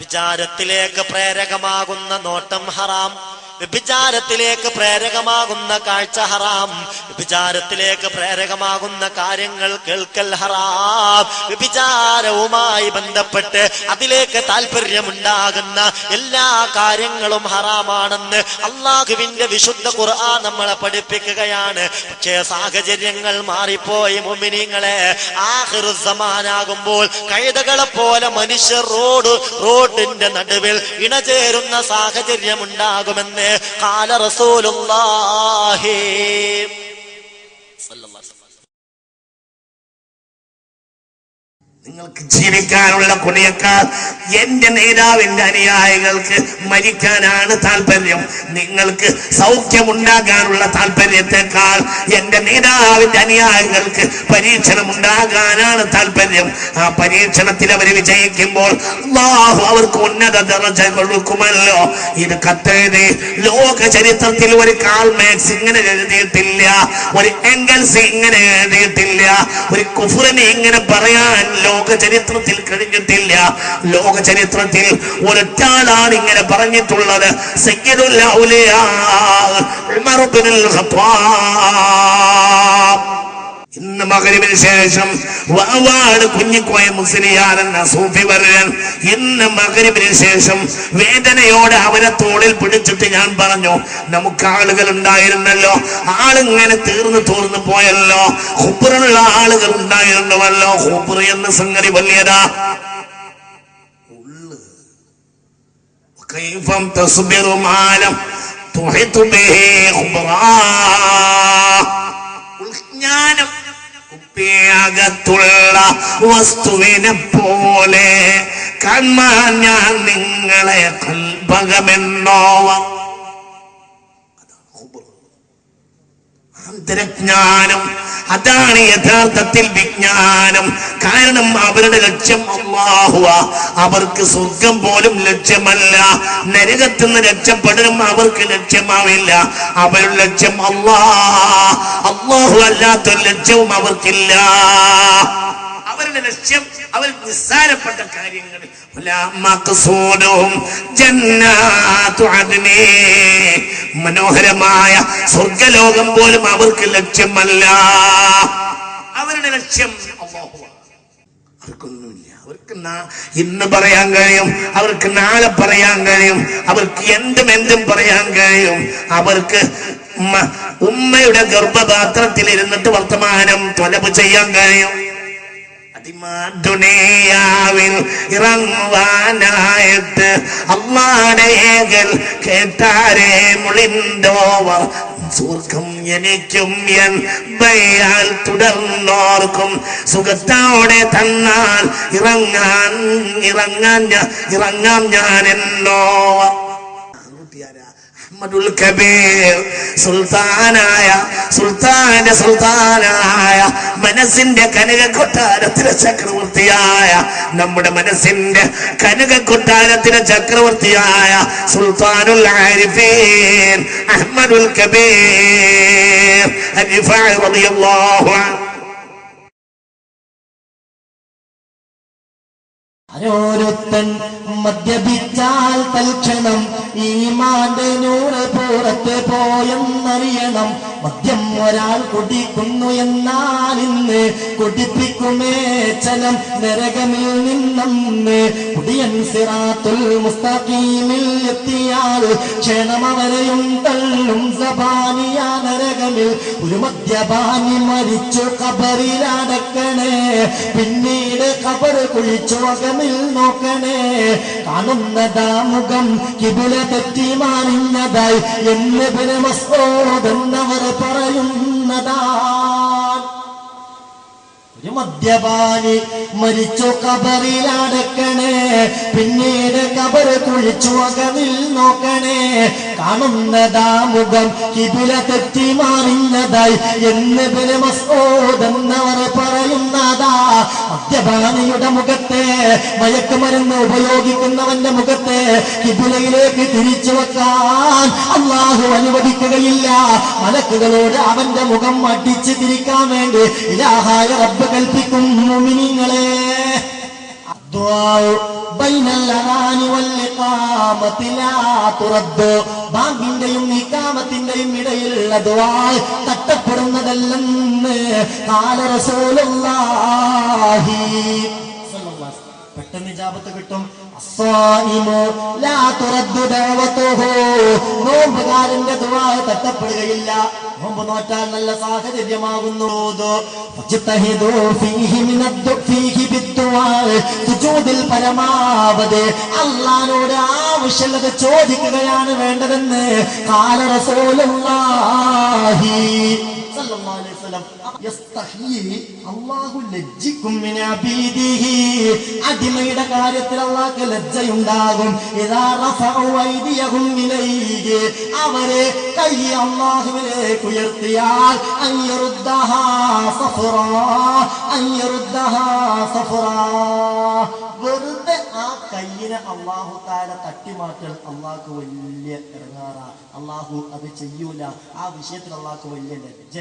വിചാരത്തിലേക്ക് പ്രേരകമാകുന്ന നോട്ടം ഹറാം, വ്യഭിചാരത്തിലേക്ക് പ്രേരകമാകുന്ന കാഴ്ച ഹറാം, വ്യഭിചാരത്തിലേക്ക് പ്രേരകമാകുന്ന കാര്യങ്ങൾ കേൾക്കൽ ഹറാം. വ്യഭിചാരവുമായി ബന്ധപ്പെട്ട് അതിലേക്ക് താല്പര്യമുണ്ടാകുന്ന എല്ലാ കാര്യങ്ങളും ഹറാമാണെന്ന് അള്ളാഹുവിന്റെ വിശുദ്ധ ഖുർആൻ നമ്മളെ പഠിപ്പിക്കുകയാണ്. പക്ഷേ സാഹചര്യങ്ങൾ മാറിപ്പോയി മുഅ്മിനീങ്ങളെ. ആഖിറു സമാനാകുമ്പോൾ കഴുതകളെ പോലെ മനുഷ്യർ റോഡിന്റെ നടുവിൽ ഇണചേരുന്ന സാഹചര്യം ഉണ്ടാകുമെന്ന് ഖാല റസൂലുള്ളാഹി സ്വല്ലല്ലാഹു അലൈഹി വസല്ലം. നിങ്ങൾക്ക് ജീവിക്കാനുള്ള കുണിയേക്കാൾ എന്റെ നേതാവിന്റെ അനുയായികൾക്ക് മരിക്കാനാണ് താല്പര്യം. നിങ്ങൾക്ക് സൗഖ്യമുണ്ടാകാനുള്ള താല്പര്യത്തെക്കാൾ എന്റെ നേതാവിന്റെ അനുയായികൾക്ക് പരീക്ഷണം ഉണ്ടാകാനാണ് താല്പര്യം. ആ പരീക്ഷണത്തിൽ അവർ വിജയിക്കുമ്പോൾ അല്ലാഹു അവർക്ക് ഉന്നത ദർജ കൊടുക്കുമല്ലോ. ഇത് കത്തെഴുതി ലോക ചരിത്രത്തിൽ ഒരു കാൾ മാർക്സ് ഇങ്ങനെ എഴുതിയിട്ടില്ല, ഒരു എംഗൽസ് ഇങ്ങനെ എഴുതിയിട്ടില്ല, ഒരു കുഫ്റിനെ ഇങ്ങനെ പറയാൻ ലോക ചരിത്രത്തിൽ കഴിഞ്ഞിട്ടില്ല. ലോക ചരിത്രത്തിൽ ഒരൊറ്റാളാണ് ഇങ്ങനെ പറഞ്ഞിട്ടുള്ളത്. സയ്യിദുൽ ഔലിയാ ഉമർ ഇബ്നുൽ ഖത്താബ്. ഇന്ന് മഗ്‌രിബിന് ശേഷം വാവാട് കുഞ്ഞിക്കോയ മുസ്ലിയാർ എന്ന സൂഫി വര്യൻ ഇന്ന് മഗ്‌രിബിന് ശേഷം വേദനയോടെ അവരെ തോളിൽ പിടിച്ചിട്ട് ഞാൻ പറഞ്ഞു, നമുക്ക് ആളുകൾ ഉണ്ടായിരുന്നല്ലോ, ആളിങ്ങനെ തീർന്നു പോയല്ലോ, ഖുബ്റുള്ള ആളുകൾ ഉണ്ടായിരുന്നുവല്ലോ. ഖുബ്ർ എന്ന സംഗതി വലിയതാ. കൈഫം തസ്ബിറു മാലം തുഹിതു ബിഹി ഖുബ്റാ. ജ്ഞാനം കുപ്പിയകത്തുള്ള വസ്തുവിനെ പോലെ കാണാൻ ഞാൻ നിങ്ങളെ കൽപകമെന്നോവം. അന്തരജ്ഞാനം അതാണ് യഥാർത്ഥത്തിൽ വിജ്ഞാനം. കാരണം അവരുടെ ലക്ഷ്യം അല്ലാഹുവാ. അവർക്ക് സ്വർഗം പോലും ലക്ഷ്യമല്ല, നരകത്തുനിന്ന് രക്ഷപ്പെടലും അവർക്ക് ലക്ഷ്യമാവില്ല. അവരുടെ ലക്ഷ്യം അല്ലാഹു അല്ലാത്തൊരു ലക്ഷ്യവും അവർക്കില്ല. അവരുടെ ലക്ഷ്യം അവർ നിസ്സാരപ്പെട്ട കാര്യങ്ങൾ. മനോഹരമായ സ്വർഗലോകം പോലും അവർക്ക് ലക്ഷ്യമല്ല. അവരുടെ ലക്ഷ്യം അവർക്കൊന്നുമില്ല. അവർക്ക് ഇന്ന് പറയാൻ കഴിയും, അവർക്ക് നാളെ പറയാൻ കഴിയും, അവർക്ക് എന്തും പറയാൻ കഴിയും. അവർക്ക് ഉമ്മയുടെ ഗർഭപാത്രത്തിൽ ഇരുന്നിട്ട് വർത്തമാനം തൊലബ് ചെയ്യാൻ കഴിയും. ദുനിയാവിൽ ഇറങ്ങുവാനായിട്ട് അല്ലാഹുവിന്റെ ഏകൽ കേട്ടാരേ മുളിന്തോവ. സ്വർഗം എനിക്കും എൻ ബയാൽ തുടർന്നോർക്കും സുഖത്തോടെ തന്നാൽ ഇറങ്ങാം ഞാൻ എന്നോവ. അഹ്മദുൽ കബീർ സുൽത്താനായ മനസ്സിന്റെ കനക കൊട്ടാരത്തിലെ ചക്രവർത്തിയായ, നമ്മുടെ മനസ്സിന്റെ കനക കൊട്ടാരത്തിലെ ചക്രവർത്തിയായ സുൽത്താനുൽ ആരിഫീൻ അഹ്മദുൽ കബീർ റിഫാഇ റളിയല്ലാഹു അൻഹു. ഓരോരുത്തൻ മദ്യപിച്ചാൽ തൽക്ഷണം ഈമാന്റെ നൂറ് പുറത്ത് പോയെന്നറിയണം. മദ്യം ഒരാൾ കുടിക്കുന്നു എന്നാൽ ഇന്ന് കുടിപ്പിക്കുമേ ചലം നരകമിൽ നിന്നന്ന്. കുടിയൻ സിറാത്തുൽ മുസ്തഖീമിൽ എത്തിയാൽ ക്ഷണം അവരെയും തള്ളും സബാനിയ നരകമിൽ. ഒരു മദ്യപാനി മരിച്ചു ഖബറിലടക്കണേ, പിന്നീട് ഖബർ കുഴിച്ചു അകമിൽ നോക്കണേ. കാണുന്നതാ മുഖം കിബില തെറ്റി മാറിഞ്ഞതായി എന്ന് ഇബ്നു മസ്ഊദ് എന്നവർ പറയുന്നതാ. ഒരു മദ്യപാനി മരിച്ചു ഖബറിലടക്കണേ, പിന്നീട് ഖബർ കുഴിച്ചു അകമിൽ നോക്കണേ. കാണുന്നതാ മുഖം കിബില തെറ്റി മാറിഞ്ഞതായി എന്ന് ഇബ്നു മസ്ഊദ് എന്നവർ പറയുന്നതാ. മദ്യപാനിയുടെ മുഖത്തെ, മയക്കുമരുന്ന് ഉപയോഗിക്കുന്നവന്റെ മുഖത്തെ കിബിലയിലേക്ക് തിരിച്ചു വെക്കാൻ അല്ലാഹു അനുവദിക്കുകയില്ല. മലക്കുകളോട് അവന്റെ മുഖം അടിച്ചു തിരിക്കാൻ വേണ്ടി ഇലാഹായ റബ്ബ് കൽപ്പിക്കും. മുഅ്മിനീങ്ങളെ, ബാങ്കിന്റെയും ഇഖാമത്തിന്റെയും ഇടയിലുള്ള ദുആ തട്ടപ്പെടുന്നതല്ലെന്ന് ഖാല റസൂലുള്ളാഹി സ്വല്ലല്ലാഹു അലൈഹി വസല്ലം. പെട്ടെന്ന് ഇജാബത്ത് കിട്ടും. നോമ്പുകാരന്റെ ദുആ തട്ടപ്പെടുകയില്ല. നോമ്പ് നോറ്റാൽ നല്ല സാഹചര്യമാകുന്നു. പരമാവധി അള്ളാനോട് ആവശ്യമുള്ളത് ചോദിക്കുകയാണ് വേണ്ടതെന്ന് ഖാല റസൂലുള്ളാഹി സല്ലല്ലാഹു അലൈഹി വസല്ലം. അല്ലാഹു ലജ്ജിക്കും മിൻ അബീദിഹി, അടിമയുടെ കാര്യത്തിൽ അല്ലാഹുക്ക് ലജ്ജയുണ്ടാകും. ഇദാ റഫഉ ഐദിയഹും ഇലൈഹി, അവരെ കൈ അല്ലാഹുവിലേക്ക് ഉയർത്തിയാൽ അൻയറുദ്ദഹാ സഫറാ, വെറുതെ ആ കയ്യിനെ അല്ലാഹു തആല തട്ടിമാറ്റൽ അല്ലാഹുക്ക് വലിയ ഇറങ്ങാറാ. അല്ലാഹു അത് ചെയ്യൂല. ആ വിഷയത്തിൽ അല്ലാഹുക്ക് വലിയ ലജ്ജ.